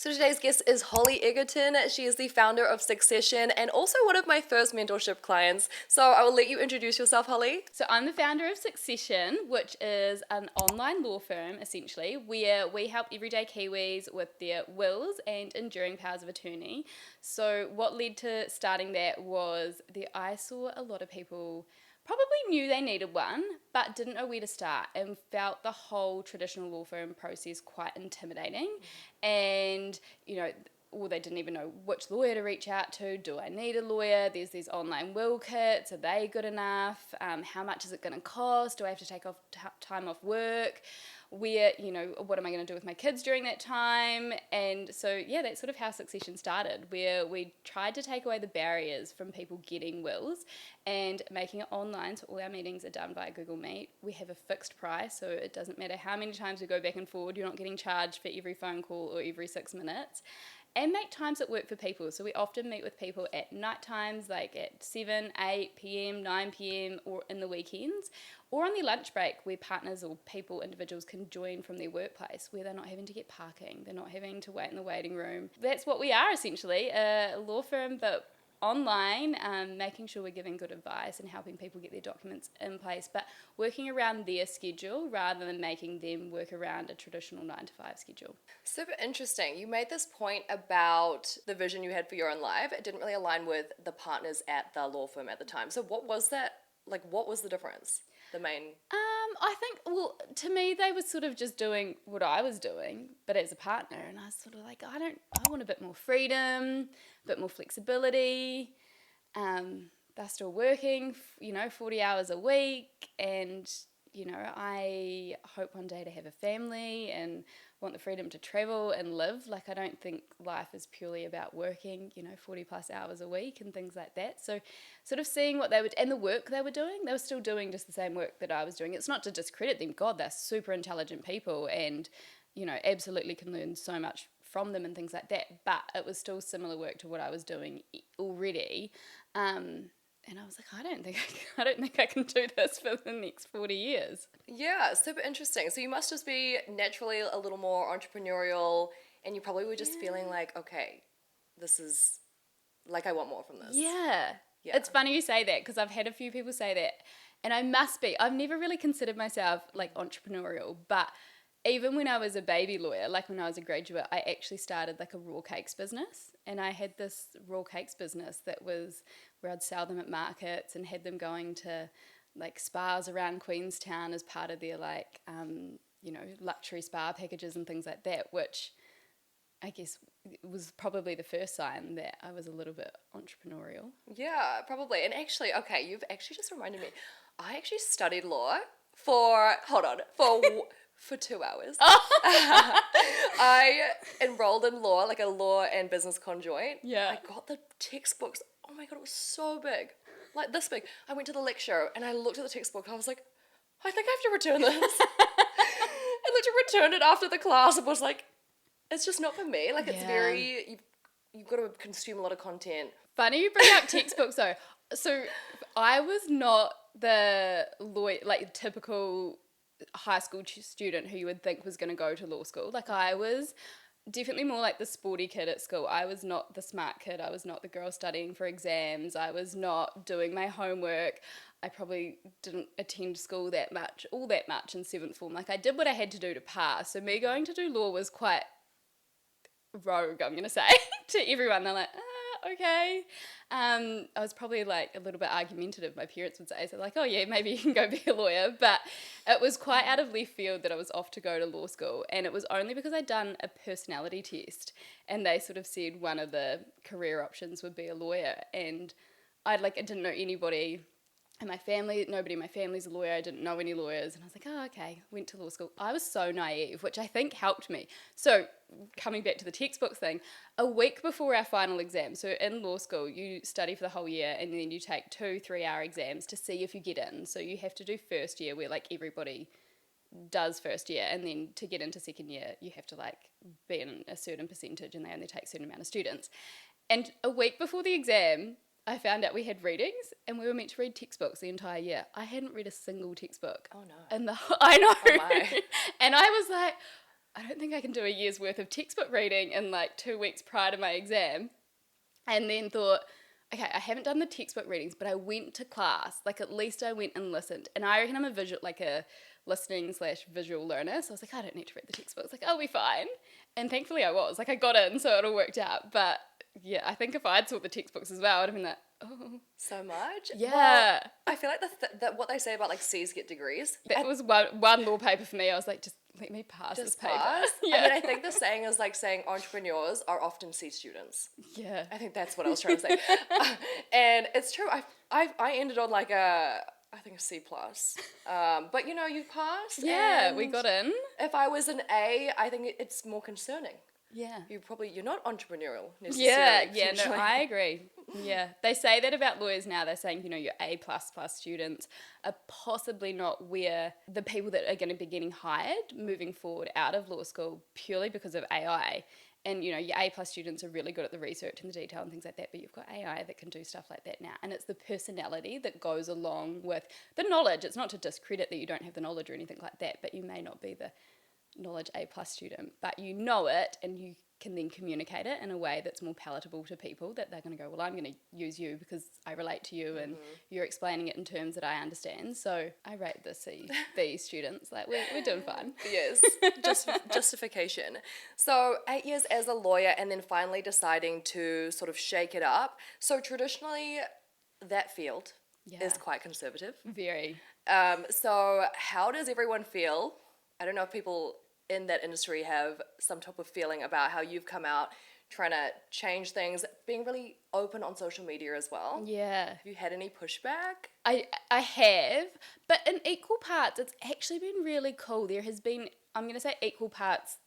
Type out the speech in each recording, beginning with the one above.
So today's guest is Holly Egerton. She is the founder of Succession and also one of my first mentorship clients. So I will let you introduce yourself, Holly. So I'm the founder of Succession, which is an online law firm, essentially, where we help everyday Kiwis with their wills and enduring powers of attorney. So what led to starting that was that I saw a lot of people probably knew they needed one, but didn't know where to start and felt the whole traditional law firm process quite intimidating. And, or they didn't even know which lawyer to reach out to. Do I need a lawyer? There's these online will kits. Are they good enough? How much is it going to cost? Do I have to take off time off work? What am I going to do with my kids during that time? And so, that's sort of how Succession started, where we tried to take away the barriers from people getting wills and making it online. So all our meetings are done via Google Meet. We have a fixed price, so it doesn't matter how many times we go back and forward. You're not getting charged for every phone call or every 6 minutes. And make times that work for people. So we often meet with people at night times, like at 7, 8 p.m, 9 p.m, or in the weekends, or on their lunch break where partners or individuals can join from their workplace, where they're not having to get parking, they're not having to wait in the waiting room. That's what we are, essentially, a law firm, but online, making sure we're giving good advice and helping people get their documents in place, but working around their schedule rather than making them work around a traditional 9 to 5 schedule. Super interesting. You made this point about the vision you had for your own life. It didn't really align with the partners at the law firm at the time. So what was that? Like, what was the difference? The main... I think, to me, they were sort of just doing what I was doing, but as a partner, and I was sort of like, I want a bit more freedom, a bit more flexibility. They're still working, 40 hours a week, and, I hope one day to have a family and want the freedom to travel and live. Like, I don't think life is purely about working, 40 plus hours a week and things like that. So sort of seeing what they would, and the work they were doing, they were still doing just the same work that I was doing. It's not to discredit them. God, they're super intelligent people and, absolutely can learn so much from them and things like that. But it was still similar work to what I was doing already. And I was like, I don't think I can do this for the next 40 years. Yeah, super interesting. So you must just be naturally a little more entrepreneurial, and you probably were just feeling like, okay, this is, like, I want more from this. Yeah. Yeah. It's funny you say that because I've had a few people say that, and I must be. I've never really considered myself like entrepreneurial, but even when I was a baby lawyer, like when I was a graduate, I actually started like a raw cakes business, and I had this raw cakes business that was where I'd sell them at markets and had them going to like spas around Queenstown as part of their like luxury spa packages and things like that, which I guess was probably the first sign that I was a little bit entrepreneurial. Yeah, probably. And actually, okay, you've actually just reminded me. I actually studied law for 2 hours. I enrolled in law, like a law and business conjoint. Yeah. I got the textbooks. Oh my God, it was so big. Like this big. I went to the lecture and I looked at the textbook. I was like, I think I have to return this. I literally returned it after the class and was like, it's just not for me. Like, it's very, you've got to consume a lot of content. Funny you bring up textbooks though. So I was not the lawyer, like typical high school student who you would think was going to go to law school. Like I was definitely more like the sporty kid at school. I was not the smart kid. I was not the girl studying for exams. I was not doing my homework. I probably didn't attend school all that much in 7th form. Like I did what I had to do to pass. So me going to do law was quite rogue, I'm going to say, to everyone. They're like, okay. I was probably like a little bit argumentative, my parents would say. So like, oh yeah, maybe you can go be a lawyer. But it was quite out of left field that I was off to go to law school. And it was only because I'd done a personality test and they sort of said one of the career options would be a lawyer. And I didn't know anybody in my family. Nobody in my family's a lawyer. I didn't know any lawyers. And I was like, oh, okay, went to law school. I was so naive, which I think helped me. So coming back to the textbook thing, a week before our final exam, so in law school, you study for the whole year and then you take 2 3-hour exams to see if you get in. So you have to do first year where like everybody does first year, and then to get into second year, you have to like be in a certain percentage and they only take a certain amount of students. And a week before the exam, I found out we had readings and we were meant to read textbooks the entire year. I hadn't read a single textbook. Oh no. I know. Oh my. And I was like, I don't think I can do a year's worth of textbook reading in like 2 weeks prior to my exam. And then thought, okay, I haven't done the textbook readings, but I went to class. Like, at least I went and listened. And I reckon I'm a listening/visual learner. So I was like, I don't need to read the textbooks. Like, I'll be fine. And thankfully I was. Like, I got in, so it all worked out. But yeah, I think if I'd taught the textbooks as well, I'd have been like, oh. So much? Yeah. Well, I feel like that what they say about like C's get degrees. That was one law paper for me. I was like, just let me pass this paper. Pass. Yeah. I mean, I think the saying is like saying entrepreneurs are often C students. Yeah. I think that's what I was trying to say. And it's true. I ended on like I think a C plus. But you know, you passed. Yeah, and we got in. If I was an A, I think it's more concerning. Yeah. You're not entrepreneurial Yeah, necessarily. yeah, no, I agree. Yeah. They say that about lawyers now. They're saying, you know, your A++ students are possibly not where the people that are going to be getting hired moving forward out of law school purely because of AI. And, you know, your A+ students are really good at the research and the detail and things like that, but you've got AI that can do stuff like that now. And it's the personality that goes along with the knowledge. It's not to discredit that you don't have the knowledge or anything like that, but you may not be the knowledge A+ student, but you know it and you can then communicate it in a way that's more palatable to people, that they're going to go, well, I'm going to use you because I relate to you and you're explaining it in terms that I understand. So I rate the B students. Like, we're doing fine. Yes, just justification. So 8 years as a lawyer and then finally deciding to sort of shake it up. So traditionally that field is quite conservative. Very. So how does everyone feel? I don't know if people in that industry have some type of feeling about how you've come out trying to change things, being really open on social media as well. Yeah. Have you had any pushback? I have, but in equal parts, it's actually been really cool. There has been, I'm going to say, equal parts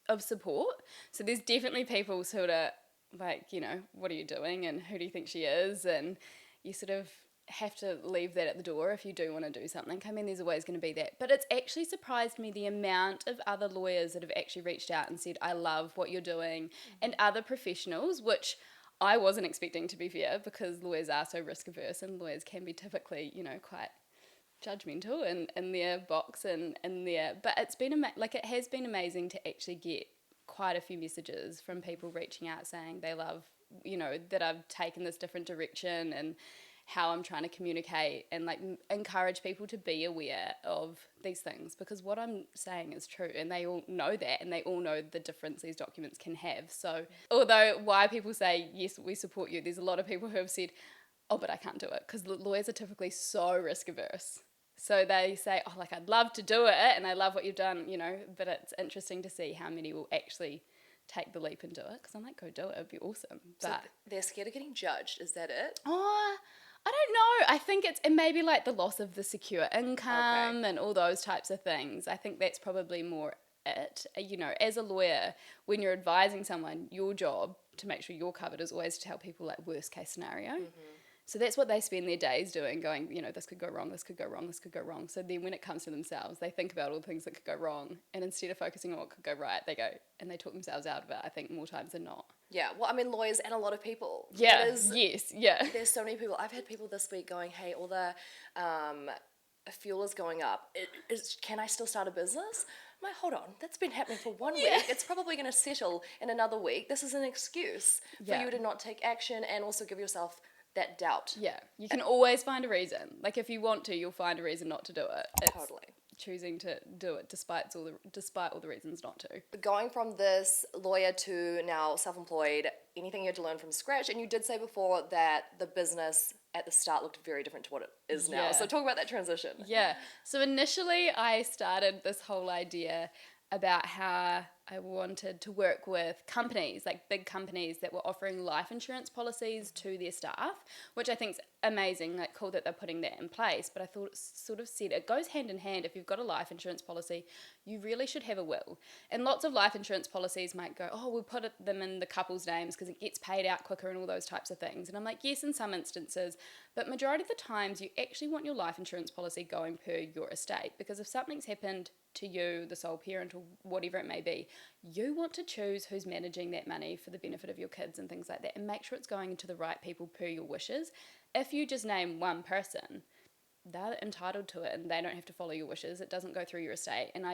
of support. So there's definitely people sort of like, you know, what are you doing and who do you think she is? And you sort of have to leave that at the door if you do want to do something. I mean, there's always going to be that. But it's actually surprised me the amount of other lawyers that have actually reached out and said, I love what you're doing, and other professionals, which I wasn't expecting, to be fair, because lawyers are so risk averse and lawyers can be typically, you know, quite judgmental in their box and in their, but it's been it has been amazing to actually get quite a few messages from people reaching out saying they love, you know, that I've taken this different direction and how I'm trying to communicate and like encourage people to be aware of these things, because what I'm saying is true and they all know that, and they all know the difference these documents can have. So although why people say, yes, we support you, there's a lot of people who have said, oh, but I can't do it, because lawyers are typically so risk averse. So they say, oh, like, I'd love to do it and I love what you've done, you know, but it's interesting to see how many will actually take the leap and do it, because I'm like, go do it, it'd be awesome. But So they're scared of getting judged, is that it? oh, I don't know. I think it's maybe like the loss of the secure income and all those types of things. I think that's probably more it. You know, as a lawyer, when you're advising someone, your job to make sure you're covered is always to tell people like worst case scenario. So that's what they spend their days doing, going, you know, this could go wrong, this could go wrong, this could go wrong. So then when it comes to themselves, they think about all the things that could go wrong, and instead of focusing on what could go right, they go and they talk themselves out of it, I think, more times than not. Yeah, well, I mean, lawyers and a lot of people. Yeah, yes, yeah. There's so many people. I've had people this week going, hey, all the fuel is going up. Can I still start a business? I'm like, hold on, that's been happening for 1 week. It's probably going to settle in another week. This is an excuse for you to not take action and also give yourself that doubt. Yeah, you can always find a reason. Like, if you want to, you'll find a reason not to do it. It's Totally. choosing to do it despite all the reasons not to. Going from this lawyer to now self-employed, anything you had to learn from scratch, and you did say before that the business at the start looked very different to what it is now. Yeah. So talk about that transition. Yeah. So initially I started this whole idea about how I wanted to work with companies, like big companies that were offering life insurance policies to their staff, which I think is amazing, like cool that they're putting that in place. But I thought it sort of said it goes hand in hand. If you've got a life insurance policy, you really should have a will. And lots of life insurance policies might go, oh, we'll put them in the couple's names because it gets paid out quicker and all those types of things. And I'm like, yes, in some instances, but majority of the times you actually want your life insurance policy going per your estate, because if something's happened to you, the sole parent, or whatever it may be, you want to choose who's managing that money for the benefit of your kids and things like that, and make sure it's going into the right people per your wishes. If you just name one person, they're entitled to it and they don't have to follow your wishes. It doesn't go through your estate. And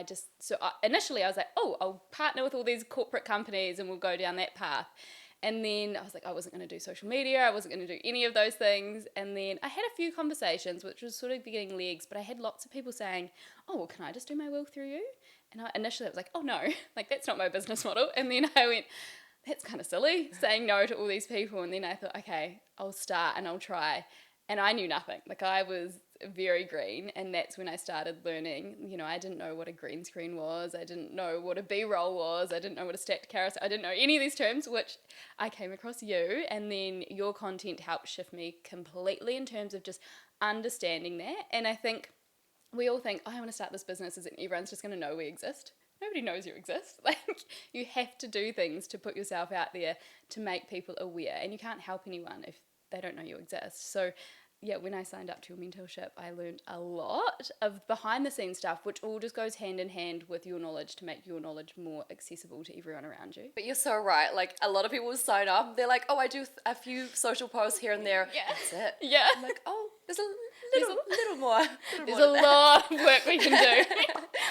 initially I was like, oh, I'll partner with all these corporate companies and we'll go down that path. And then I was like, I wasn't going to do social media. I wasn't going to do any of those things. And then I had a few conversations, which was sort of getting legs, but I had lots of people saying, oh, well, can I just do my will through you? And initially I was like, oh no, like that's not my business model. And then I went, that's kind of silly, saying no to all these people. And then I thought, okay, I'll start and I'll try. And I knew nothing. Like I was very green, and that's when I started learning. You know, I didn't know what a green screen was. I didn't know what a B-roll was. I didn't know what a stacked carousel. I didn't know any of these terms, which I came across you, and then your content helped shift me completely in terms of just understanding that. And I think we all think, oh, I want to start this business, and everyone's just going to know we exist. Nobody knows you exist. Like, you have to do things to put yourself out there to make people aware, and you can't help anyone if they don't know you exist. So yeah, when I signed up to your mentorship, I learned a lot of behind the scenes stuff, which all just goes hand in hand with your knowledge to make your knowledge more accessible to everyone around you. But you're so right. Like, a lot of people sign up, they're like, oh, I do a few social posts here and there. Yeah. That's it. Yeah. I'm like, oh, there's a little more. There's a lot of work we can do,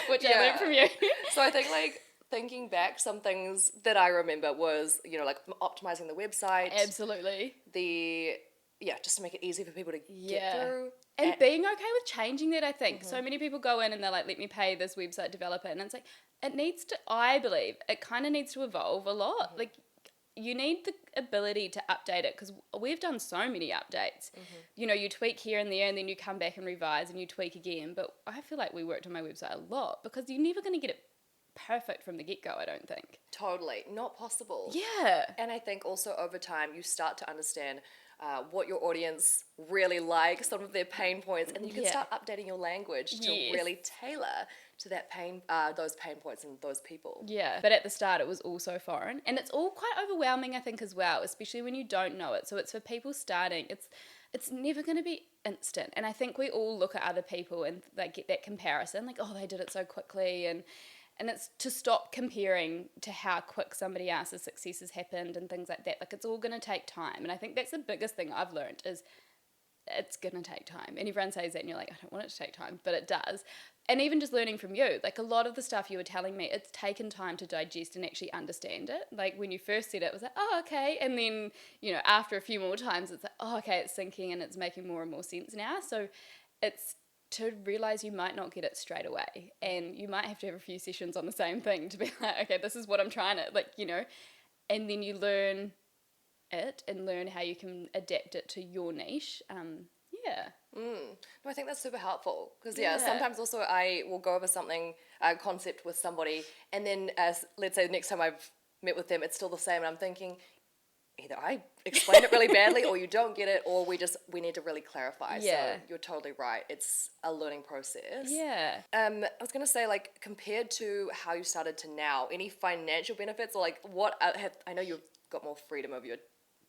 which I learned from you. So I think, like, thinking back, some things that I remember was, you know, like optimizing the website. Absolutely. Just to make it easy for people to get through. And being okay with changing that, I think. So many people go in and they're like, let me pay this website developer. And it's like, it needs to, I believe, it kind of needs to evolve a lot. Like, you need the ability to update it, because we've done so many updates. You know, you tweak here and there, and then you come back and revise and you tweak again. But I feel like we worked on my website a lot, because you're never going to get it perfect from the get-go, I don't think. Totally. Not possible. Yeah. And I think also over time, you start to understand what your audience really like, some of their pain points, and you can start updating your language to really tailor to that those pain points and those people. Yeah, but at the start it was all so foreign, and it's all quite overwhelming, I think, as well, especially when you don't know it. So it's for people starting, it's never going to be instant. And I think we all look at other people and like get that comparison, like, oh, they did it so quickly, and it's to stop comparing to how quick somebody else's success has happened and things like that. Like, it's all going to take time. And I think that's the biggest thing I've learned is it's going to take time. And everyone says that and you're like, I don't want it to take time, but it does. And even just learning from you, like a lot of the stuff you were telling me, it's taken time to digest and actually understand it. Like when you first said it, it was like, oh, okay. And then, you know, after a few more times, it's like, oh, okay, it's sinking and it's making more and more sense now. So it's to realize you might not get it straight away, and you might have to have a few sessions on the same thing to be like, okay, this is what I'm trying to, like, you know, and then you learn it and learn how you can adapt it to your niche. No, I think that's super helpful, because sometimes also I will go over something, a concept with somebody, and then let's say the next time I've met with them, it's still the same, and I'm thinking, either I explained it really badly, or you don't get it, or we need to really clarify. Yeah. So you're totally right. It's a learning process. Yeah. I was going to say, like, compared to how you started to now, any financial benefits, or like I know you've got more freedom of your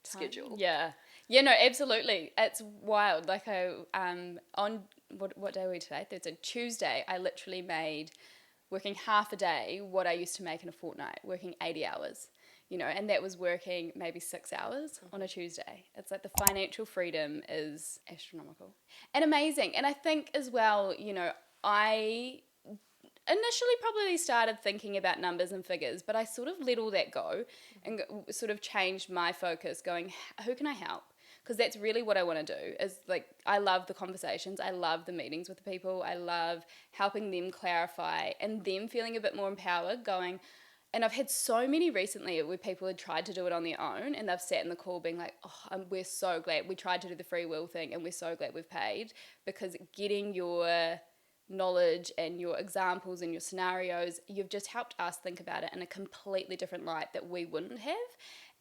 schedule. Yeah. Yeah, no, absolutely. It's wild. Like on what day are we today? It's a Tuesday. I literally made, working half a day, what I used to make in a fortnight, working 80 hours. You know, and that was working maybe 6 hours on a Tuesday. It's like the financial freedom is astronomical and amazing. And I think as well, you know, I initially probably started thinking about numbers and figures, but I sort of let all that go and sort of changed my focus, going, who can I help? Because that's really what I want to do. Is like, I love the conversations. I love the meetings with the people. I love helping them clarify and them feeling a bit more empowered, going, and I've had so many recently where people had tried to do it on their own, and they've sat in the call being like, oh, we're so glad. We tried to do the free will thing, and we're so glad we've paid, because getting your knowledge and your examples and your scenarios, you've just helped us think about it in a completely different light that we wouldn't have.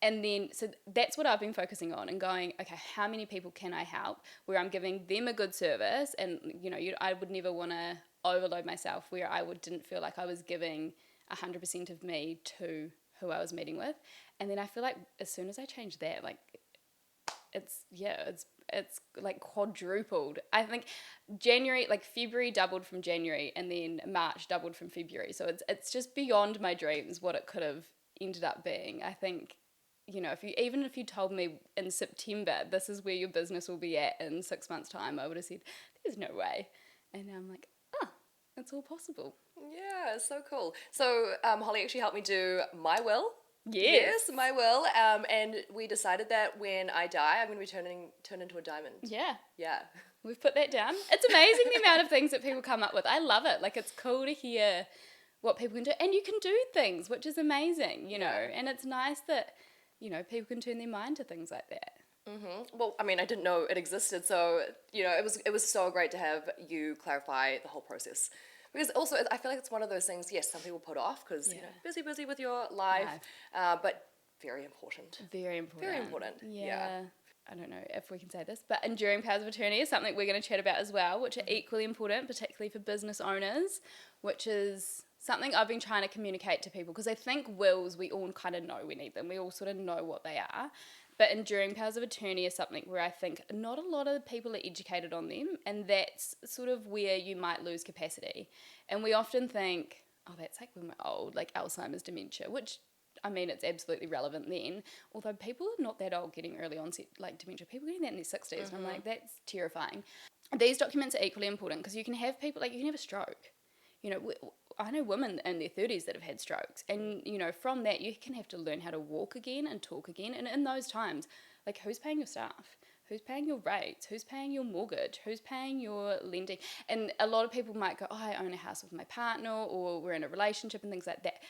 And then, so that's what I've been focusing on and going, okay, how many people can I help where I'm giving them a good service? And, you know, I would never want to overload myself where didn't feel like I was giving 100% of me to who I was meeting with. And then I feel like as soon as I changed that, like it's like quadrupled. I think February doubled from January, and then March doubled from February. So it's just beyond my dreams what it could have ended up being. I think, you know, if you told me in September, this is where your business will be at in 6 months' time, I would have said, there's no way. And now I'm like, oh, it's all possible. Yeah, so cool. So Holly actually helped me do my will. Yes. Yes, my will. And we decided that when I die, I'm going to be turned into a diamond. Yeah. Yeah. We've put that down. It's amazing the amount of things that people come up with. I love it. Like, it's cool to hear what people can do. And you can do things, which is amazing, you know. And it's nice that, you know, people can turn their mind to things like that. Mm-hmm. Well, I mean, I didn't know it existed, so, you know, it was so great to have you clarify the whole process. Because also, I feel like it's one of those things, yes, some people put off because, you know, busy with your life, but very important. Very important. Very important. Yeah. I don't know if we can say this, but enduring powers of attorney is something we're going to chat about as well, which are equally important, particularly for business owners, which is something I've been trying to communicate to people, because I think wills, we all kind of know we need them. We all sort of know what they are. But enduring powers of attorney is something where I think not a lot of people are educated on them, and that's sort of where you might lose capacity. And we often think, oh, that's like when we're old, like Alzheimer's, dementia, which, I mean, it's absolutely relevant then. Although people are not that old getting early onset, like dementia. People getting that in their 60s, and I'm like, that's terrifying. These documents are equally important because you can have people, like, you can have a stroke. You know, I know women in their 30s that have had strokes, and, you know, from that you can have to learn how to walk again and talk again. And in those times, like, who's paying your staff? Who's paying your rates? Who's paying your mortgage? Who's paying your lending? And a lot of people might go, oh, I own a house with my partner, or we're in a relationship and things like that.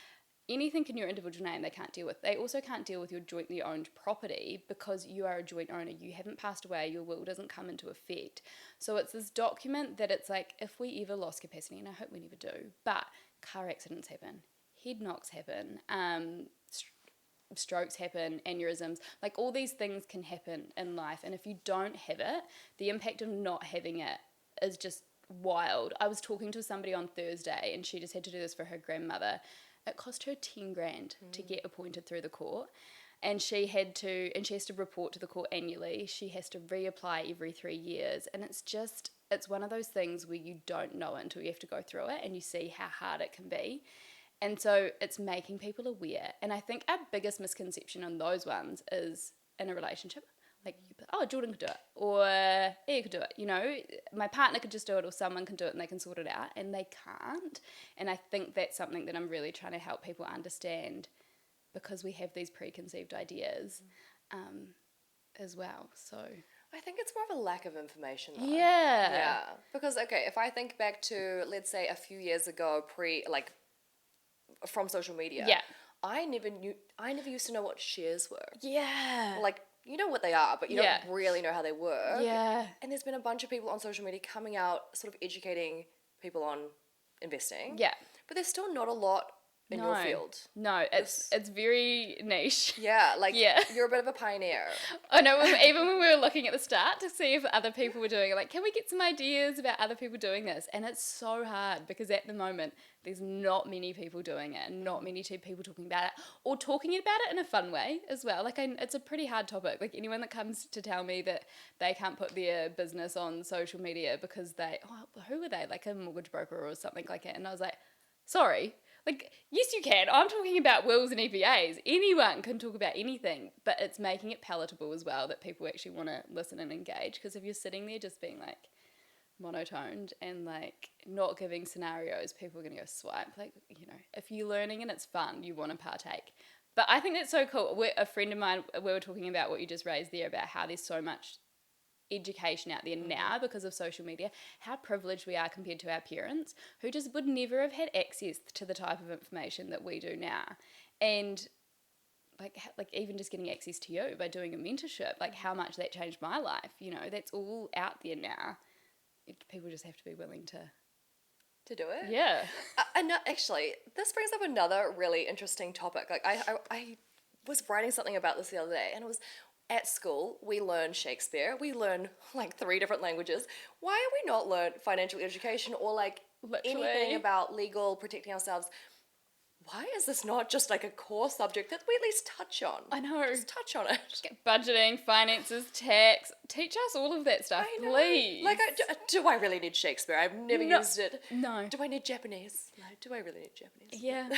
Anything in your individual name they can't deal with. They also can't deal with your jointly owned property because you are a joint owner. You haven't passed away. Your will doesn't come into effect. So it's this document that it's like, if we ever lost capacity, and I hope we never do, but car accidents happen, head knocks happen, strokes happen, aneurysms, like all these things can happen in life. And if you don't have it, the impact of not having it is just wild. I was talking to somebody on Thursday, and she just had to do this for her grandmother. It cost her 10 grand to get appointed through the court, and she has to report to the court annually. She has to reapply every 3 years, and it's one of those things where you don't know it until you have to go through it and you see how hard it can be. And so it's making people aware. And I think our biggest misconception on those ones is in a relationship. Like, oh, Jordan could do it, or Ea could do it, you know, my partner could just do it, or someone can do it and they can sort it out, and they can't. And I think that's something that I'm really trying to help people understand, because we have these preconceived ideas as well. So I think it's more of a lack of information, though. Yeah. Because, okay, if I think back to, let's say, a few years ago, from social media, I never used to know what shares were. Yeah. Like, you know what they are, but you don't really know how they work. Yeah. And there's been a bunch of people on social media coming out, sort of educating people on investing. Yeah. But there's still not a lot in your field. No, it's very niche. Yeah, you're a bit of a pioneer. I know, even when we were looking at the start to see if other people were doing it, like, can we get some ideas about other people doing this? And it's so hard because at the moment, there's not many people doing it, and not many people talking about it, or talking about it in a fun way as well. Like, it's a pretty hard topic. Like, anyone that comes to tell me that they can't put their business on social media because who are they? Like a mortgage broker or something like that. And I was like, sorry. Like, yes, you can. I'm talking about wills and EPAs. Anyone can talk about anything, but it's making it palatable as well, that people actually want to listen and engage. Because if you're sitting there just being like monotoned and like not giving scenarios, people are going to go swipe. Like, you know, if you're learning and it's fun, you want to partake. But I think that's so cool. A friend of mine, we were talking about what you just raised there, about how there's so much education out there now because of social media, how privileged we are compared to our parents, who just would never have had access to the type of information that we do now. And like even just getting access to you by doing a mentorship, like how much that changed my life, you know, that's all out there now. People just have to be willing to do it. Yeah. And actually, this brings up another really interesting topic. Like, I was writing something about this the other day, and it was, at school, we learn Shakespeare. We learn like 3 different languages. Why are we not learn financial education or like Literally. anything about legal, protecting ourselves? Why is this not just like a core subject that we at least touch on? I know. Just touch on it. Budgeting, finances, tax. Teach us all of that stuff, please. Like, do I really need Shakespeare? I've never used it. No. Do I need Japanese? No. Do I really need Japanese? Yeah.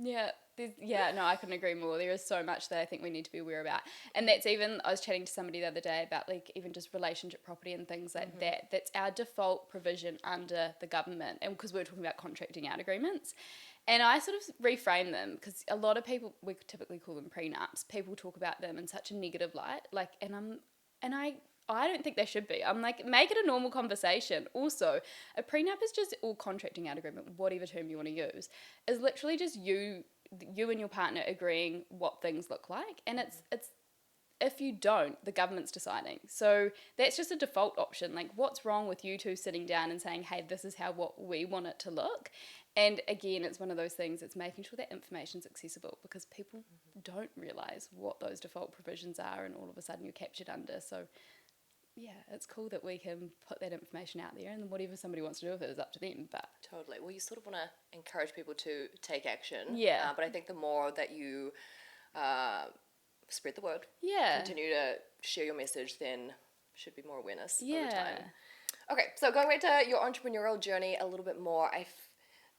Yeah. No, I couldn't agree more. There is so much that I think we need to be aware about. And that's even, I was chatting to somebody the other day about like even just relationship property and things like that. That's our default provision under the government. And because we were talking about contracting out agreements. And I sort of reframe them because a lot of people, we typically call them prenups. People talk about them in such a negative light. Like, I don't think they should be. I'm like, make it a normal conversation. Also, a prenup is just, or contracting out agreement, whatever term you want to use, is literally just you and your partner agreeing what things look like. And it's if you don't, the government's deciding. So that's just a default option. Like, what's wrong with you two sitting down and saying, hey, this is what we want it to look? And again, it's one of those things, it's making sure that information's accessible because people don't realise what those default provisions are and all of a sudden you're captured under. So yeah, it's cool that we can put that information out there and whatever somebody wants to do with it is up to them. But totally. Well, you sort of want to encourage people to take action. Yeah. But I think the more that you spread the word, yeah. continue to share your message, then should be more awareness over Yeah. time. Okay, so going back to your entrepreneurial journey a little bit more,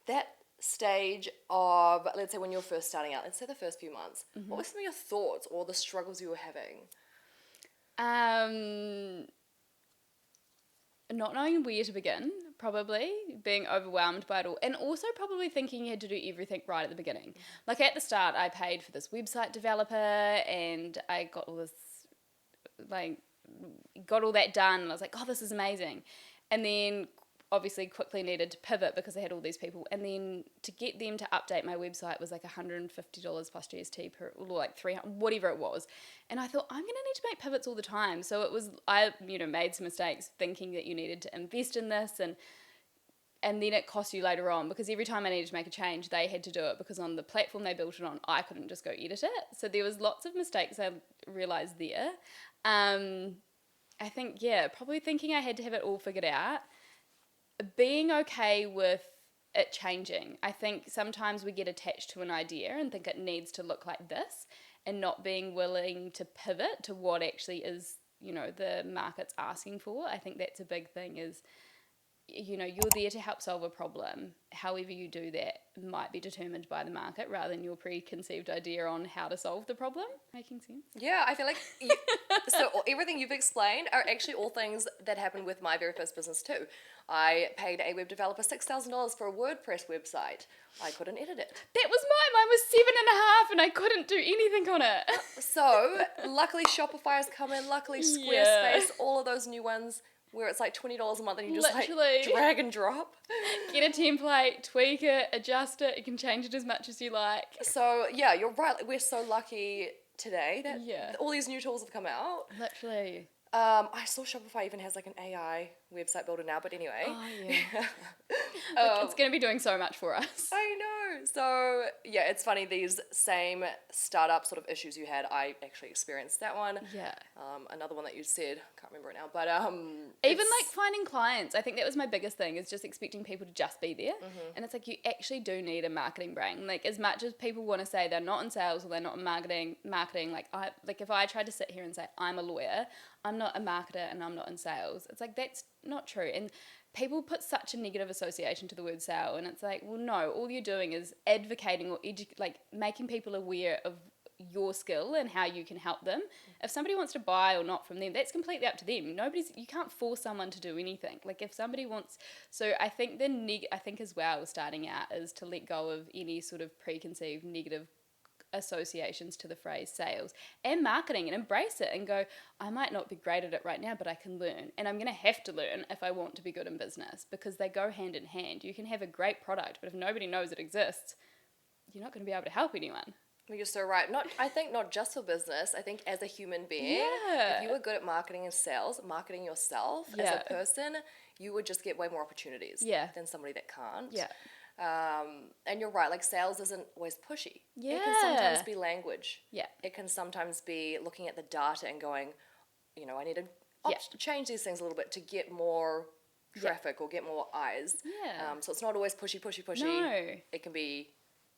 that stage of, let's say when you were first starting out, let's say the first few months, what were some of your thoughts or the struggles you were having? Not knowing where to begin, probably, being overwhelmed by it all, and also probably thinking you had to do everything right at the beginning. Like at the start, I paid for this website developer and I got all this, like, got all that done and I was like, oh, this is amazing. And then obviously quickly needed to pivot because I had all these people, and then to get them to update my website was like $150 plus GST per, or like 300, whatever it was. And I thought, I'm going to need to make pivots all the time. So it was, I made some mistakes thinking that you needed to invest in this, and then it cost you later on because every time I needed to make a change, they had to do it because on the platform they built it on, I couldn't just go edit it. So there was lots of mistakes I realised there. I think, probably thinking I had to have it all figured out. Being okay with it changing. I think sometimes we get attached to an idea and think it needs to look like this, and not being willing to pivot to what actually is, the market's asking for. I think that's a big thing is, you're there to help solve a problem. However you do that might be determined by the market rather than your preconceived idea on how to solve the problem. Making sense? Yeah, I feel like so everything you've explained are actually all things that happened with my very first business too. I paid a web developer $6,000 for a WordPress website. I couldn't edit it. That was mine. Mine was 7.5 and I couldn't do anything on it. So luckily Shopify has come in, luckily Squarespace, all of those new ones where it's like $20 a month and you just Literally. like drag and drop. Get a template, tweak it, adjust it. You can change it as much as you like. So yeah, you're right. We're so lucky today that all these new tools have come out. Literally. I saw Shopify even has like an AI website builder now, but anyway. Oh, yeah. It's going to be doing so much for us. I know. So, yeah, it's funny. These same startup sort of issues you had, I actually experienced that one. Yeah. Another one that you said, can't remember it now, but even like finding clients, I think that was my biggest thing, is just expecting people to just be there. And it's like, you actually do need a marketing brain. Like, as much as people want to say they're not in sales or they're not in marketing, like if I tried to sit here and say I'm a lawyer, I'm not a marketer and I'm not in sales, it's like, that's not true. And people put such a negative association to the word sale, and it's like, well, no, all you're doing is advocating or making people aware of your skill and how you can help them. If somebody wants to buy or not from them, that's completely up to them. You can't force someone to do anything. Like, if somebody wants, so I think I think as well, starting out, is to let go of any sort of preconceived negative associations to the phrase sales and marketing, and embrace it and go, I might not be great at it right now, but I can learn, and I'm going to have to learn if I want to be good in business, because they go hand in hand. You can have a great product, but if nobody knows it exists, you're not going to be able to help anyone. Well, you're so right. I think not just for business, I think as a human being, if you were good at marketing and sales, marketing yourself as a person, you would just get way more opportunities than somebody that can't. And you're right, like, sales isn't always pushy. It can sometimes be language. It can sometimes be looking at the data and going, I need to change these things a little bit to get more traffic or get more eyes. So it's not always pushy. No. It can be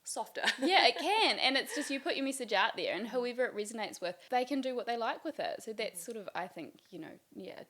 softer. Yeah, it can. And it's just you put your message out there and whoever it resonates with, they can do what they like with it. So that's sort of, I think,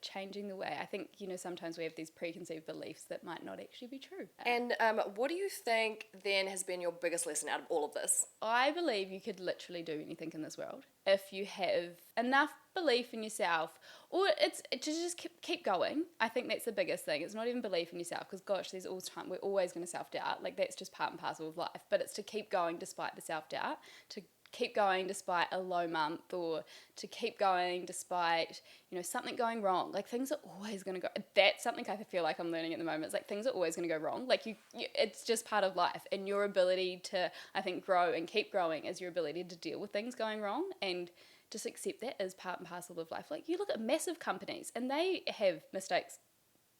changing the way. I think, sometimes we have these preconceived beliefs that might not actually be true. And what do you think then has been your biggest lesson out of all of this? I believe you could literally do anything in this world if you have enough belief in yourself, or it's to just keep going. I think that's the biggest thing. It's not even belief in yourself, because gosh, there's all time we're always going to self-doubt. Like, that's just part and parcel of life. But it's to keep going despite the self-doubt, to keep going despite a low month, or to keep going despite something going wrong. Like, things are always going to go. That's something I feel like I'm learning at the moment. It's like things are always going to go wrong. Like, it's just part of life, and your ability to, I think, grow and keep growing is your ability to deal with things going wrong and just accept that as part and parcel of life. Like, you look at massive companies and they have mistakes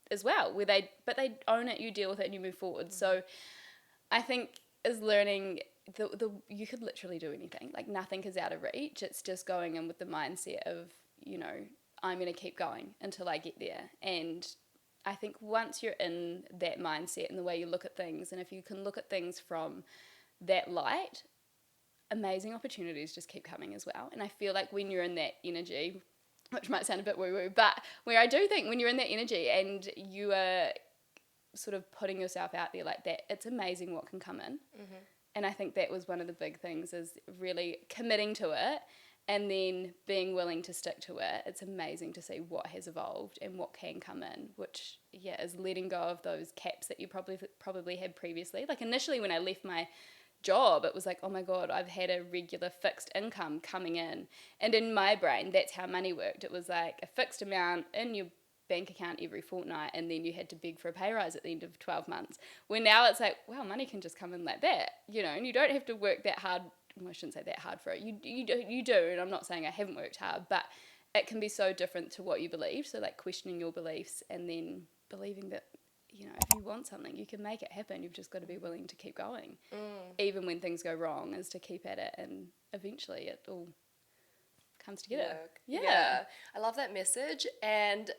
as well, but they own it, you deal with it, and you move forward. So I think is learning you could literally do anything. Like, nothing is out of reach. It's just going in with the mindset of, I'm going to keep going until I get there. And I think once you're in that mindset and the way you look at things, and if you can look at things from that light, amazing opportunities just keep coming as well. And I feel like when you're in that energy, which might sound a bit woo-woo, but where I do think when you're in that energy and you are sort of putting yourself out there like that, it's amazing what can come in. Mm-hmm. And I think that was one of the big things, is really committing to it and then being willing to stick to it. It's amazing to see what has evolved and what can come in, which, is letting go of those caps that you probably had previously. Like, initially when I left my job, it was like, oh my God, I've had a regular fixed income coming in. And in my brain, that's how money worked. It was like a fixed amount in your bank account every fortnight, and then you had to beg for a pay rise at the end of 12 months. Where now it's like, wow, money can just come in like that, and you don't have to work that hard. Well, I shouldn't say that hard for it. You do, and I'm not saying I haven't worked hard, but it can be so different to what you believe. So, like, questioning your beliefs and then believing that, if you want something, you can make it happen. You've just got to be willing to keep going. Even when things go wrong, is to keep at it, and eventually it all comes together. Yeah. I love that message. And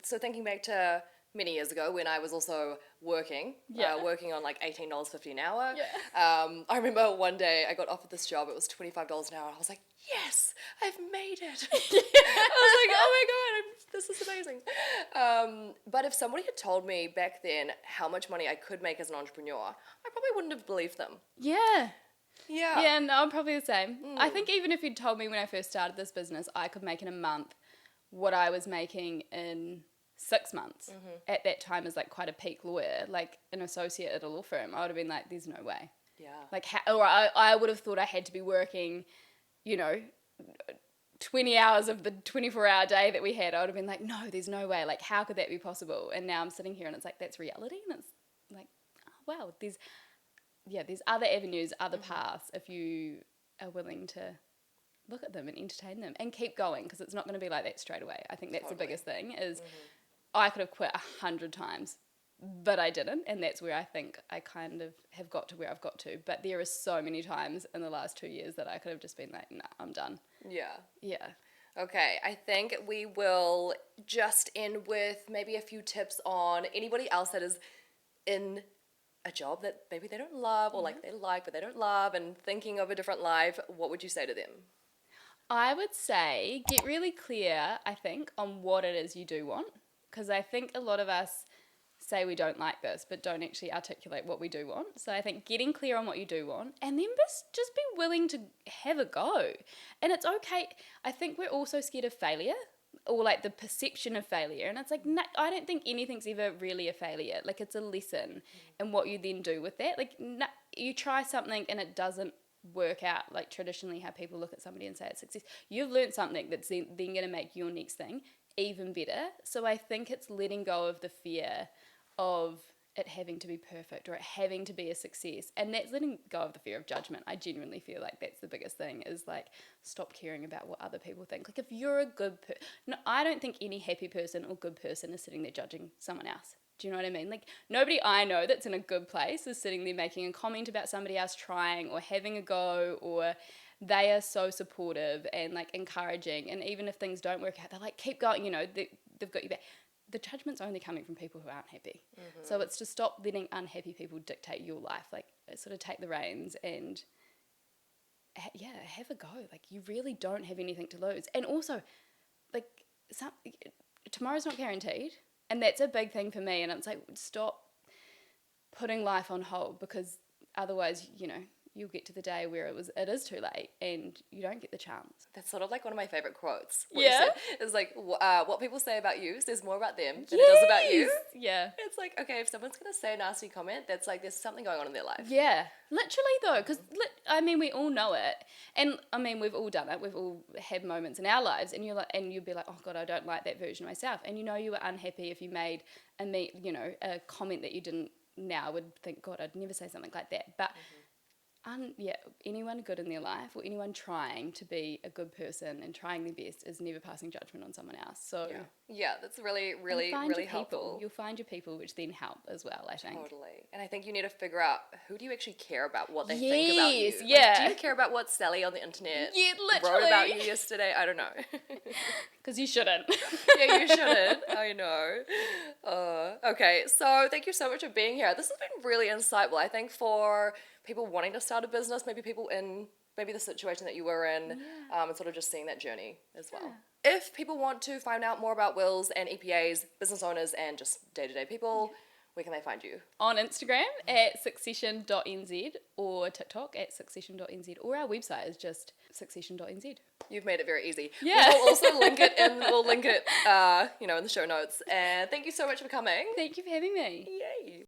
so thinking back to many years ago when I was also working on like $18.50 an hour. I remember one day I got offered this job. It was $25 an hour. And I was like, yes, I've made it. I was like, oh my God, this is amazing. But if somebody had told me back then how much money I could make as an entrepreneur, I probably wouldn't have believed them. Yeah. Yeah, no, I'm probably the same. I think even if you'd told me when I first started this business I could make in a month what I was making in 6 months at that time as like quite a peak lawyer, like an associate at a law firm, I would have been like, there's no way. Yeah. Like, I would have thought I had to be working, 20 hours of the 24-hour day that we had. I would have been like, no, there's no way. Like, how could that be possible? And now I'm sitting here and it's like, that's reality. And it's like, oh, wow, there's other avenues, other paths, if you are willing to look at them and entertain them and keep going, because it's not going to be like that straight away. I think that's the biggest thing is I could have quit 100 times, but I didn't, and that's where I think I kind of have got to where I've got to. But there are so many times in the last 2 years that I could have just been like, nah, I'm done. Yeah. Okay, I think we will just end with maybe a few tips on anybody else that is in a job that maybe they don't love, or like they like but they don't love, and thinking of a different life. What would you say to them? I would say get really clear, I think, on what it is you do want, because I think a lot of us say we don't like this but don't actually articulate what we do want. So I think getting clear on what you do want, and then just be willing to have a go. And it's okay. I think we're also scared of failure, or like the perception of failure, and it's like, no, I don't think anything's ever really a failure. Like, it's a lesson, and what you then do with that. Like, no, you try something and it doesn't work out, like traditionally how people look at somebody and say it's success. You've learned something that's then going to make your next thing even better. So I think it's letting go of the fear of it having to be perfect or it having to be a success, and that's letting go of the fear of judgment. I genuinely feel like that's the biggest thing, is like, stop caring about what other people think. Like, if you're a good no, I don't think any happy person or good person is sitting there judging someone else. Do you know what I mean? Like, nobody I know that's in a good place is sitting there making a comment about somebody else trying or having a go, or they are so supportive and like encouraging, and even if things don't work out, they're like, keep going, they've got you back. the judgment's only coming from people who aren't happy. So it's to stop letting unhappy people dictate your life. Like, sort of take the reins and, have a go. Like, you really don't have anything to lose. And also, like, tomorrow's not guaranteed. And that's a big thing for me. And it's like, stop putting life on hold, because otherwise, you'll get to the day where it is too late and you don't get the chance. That's sort of like one of my favorite quotes. Yeah. It's like, what people say about you says more about them than it does about you. Yeah. It's like, okay, if someone's going to say a nasty comment, that's like there's something going on in their life. Yeah. Literally though, because, we all know it. And, we've all done it. We've all had moments in our lives and you'll be like, oh God, I don't like that version of myself. And you were unhappy if you made a comment that you didn't now would think, God, I'd never say something like that. But anyone good in their life or anyone trying to be a good person and trying their best is never passing judgment on someone else. So that's really, really, really helpful. You'll find your people, which then help as well, I think. Totally. And I think you need to figure out, who do you actually care about what they think about you? Yeah. Do you care about what Sally on the internet literally wrote about you yesterday? I don't know. Because you shouldn't. Yeah, you shouldn't. I know. Okay, so thank you so much for being here. This has been really insightful, I think, for people wanting to start a business, maybe people in the situation that you were in, and sort of just seeing that journey as well. If people want to find out more about wills and EPAs, business owners, and just day-to-day people, where can they find you? On Instagram at succession.nz or TikTok at succession.nz, or our website is just succession.nz. You've made it very easy. Yeah. We'll also link it in the show notes. And thank you so much for coming. Thank you for having me. Yay.